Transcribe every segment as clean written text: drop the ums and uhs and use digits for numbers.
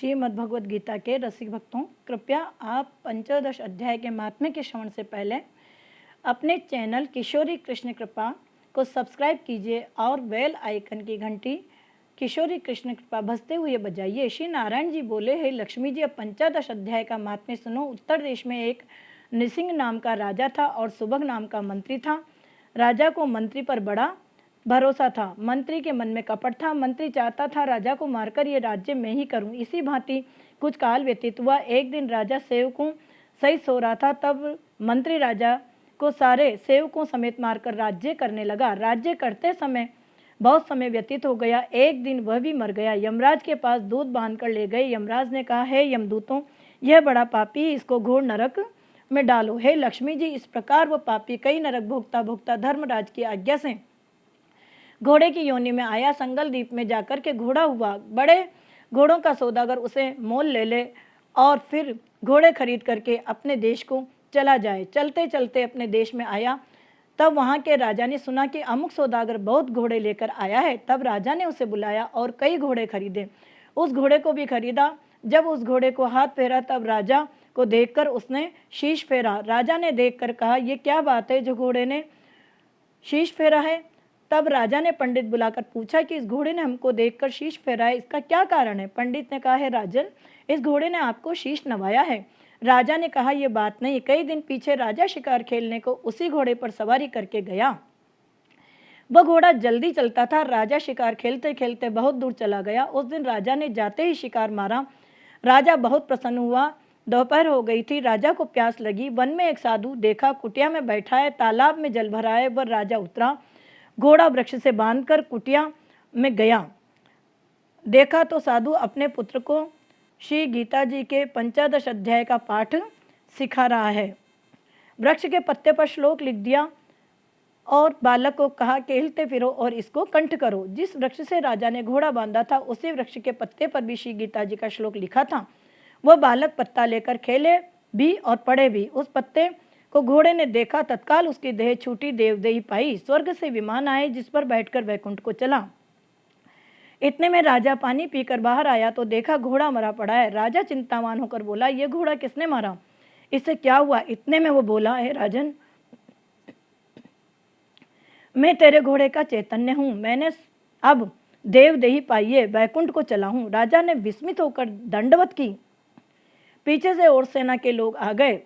श्रीमद् भगवद गीता के रसिक भक्तों, कृपया आप पंचोदश अध्याय के महात्म्य के श्रवण से पहले अपने चैनल किशोरी कृष्ण कृपा को सब्सक्राइब कीजिए और बेल आइकन की घंटी किशोरी कृष्ण कृपा बजते हुए बजाइए। श्री नारायण जी बोले, हे लक्ष्मी जी, अब पंचोदश अध्याय का महात्म्य सुनो। उत्तर देश में एक नृसिंह नाम का राजा था और सुभग नाम का मंत्री था। राजा को मंत्री पर बड़ा भरोसा था। मंत्री के मन में कपट था। मंत्री चाहता था राजा को मारकर ये राज्य मैं ही करूं। इसी भांति कुछ काल व्यतीत हुआ। एक दिन राजा सेवकों सहित सो रहा था, तब मंत्री राजा को सारे सेवकों समेत मारकर राज्य करने लगा। राज्य करते समय बहुत समय व्यतीत हो गया। एक दिन वह भी मर गया। यमराज के पास दूत बांधकर ले गए। यमराज ने कहा, हे यमदूतों, यह बड़ा पापी, इसको घोर नरक में डालो। हे लक्ष्मी जी, इस प्रकार वह पापी कई नरक भोगता भोगता धर्मराज की आज्ञा से घोड़े की योनि में आया। संगल द्वीप में जाकर के घोड़ा हुआ। बड़े घोड़ों का सौदागर उसे मोल ले और फिर घोड़े खरीद करके अपने देश को चला जाए। चलते चलते अपने देश में आया। तब वहाँ के राजा ने सुना कि अमुक सौदागर बहुत घोड़े लेकर आया है। तब राजा ने उसे बुलाया और कई घोड़े खरीदे। उस घोड़े को भी खरीदा। जब उस घोड़े को हाथ फेरा, तब राजा को देखकर उसने शीश फेरा। राजा ने देखकर कहा, ये क्या बात है जो घोड़े ने शीश फेरा है? तब राजा ने पंडित बुलाकर पूछा कि इस घोड़े ने हमको देखकर शीश फेरा है, इसका क्या कारण है? पंडित ने कहा, है राजन, इस घोड़े ने आपको शीश नवाया है। राजा ने कहा, यह बात नहीं। कई दिन पीछे राजा शिकार खेलने को उसी घोड़े पर सवारी करके गया। वह घोड़ा जल्दी चलता था। राजा शिकार खेलते खेलते बहुत दूर चला गया। उस दिन राजा ने जाते ही शिकार मारा। राजा बहुत प्रसन्न हुआ। दोपहर हो गई थी। राजा को प्यास लगी। वन में एक साधु देखा, कुटिया में बैठा है, तालाब में जल भरा है। वह राजा उतरा, घोड़ा वृक्ष से बांधकर कुटिया में गया। देखा तो साधु अपने पुत्र को श्री गीता जी के पंचोदश अध्याय का पाठ सिखा रहा है। वृक्ष के पत्ते पर श्लोक लिख दिया और बालक को कहा कि हिलते फिरो और इसको कंठ करो। जिस वृक्ष से राजा ने घोड़ा बांधा था, उसी वृक्ष के पत्ते पर भी श्री गीता जी का श्लोक लिखा था। वह बालक पत्ता लेकर खेले भी और पढ़े भी। उस पत्ते को घोड़े ने देखा, तत्काल उसकी देह छूटी, देवदेही पाई। स्वर्ग से विमान आए, जिस पर बैठकर वैकुंठ को चला। इतने में राजा पानी पीकर बाहर आया तो देखा घोड़ा मरा पड़ा है। राजा चिंतावान होकर बोला, ये घोड़ा किसने मारा? इससे क्या हुआ? इतने में वो बोला, है राजन, मैं तेरे घोड़े का चैतन्य हूँ। मैंने अब देवदेही पाई है, वैकुंठ को चला हूँ। राजा ने विस्मित होकर दंडवत की। पीछे से और सेना के लोग आ गए।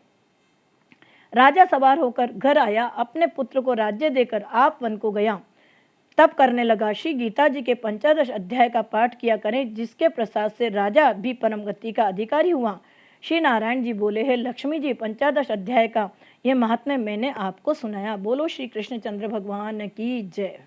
राजा सवार होकर घर आया। अपने पुत्र को राज्य देकर आप वन को गया। तब करने लगा, श्री गीता जी के पंचोदश अध्याय का पाठ किया करें, जिसके प्रसाद से राजा भी परम गति का अधिकारी हुआ। श्री नारायण जी बोले, हे लक्ष्मी जी, पंचोदश अध्याय का यह महात्म्य मैंने आपको सुनाया। बोलो श्री कृष्णचंद्र भगवान की जय।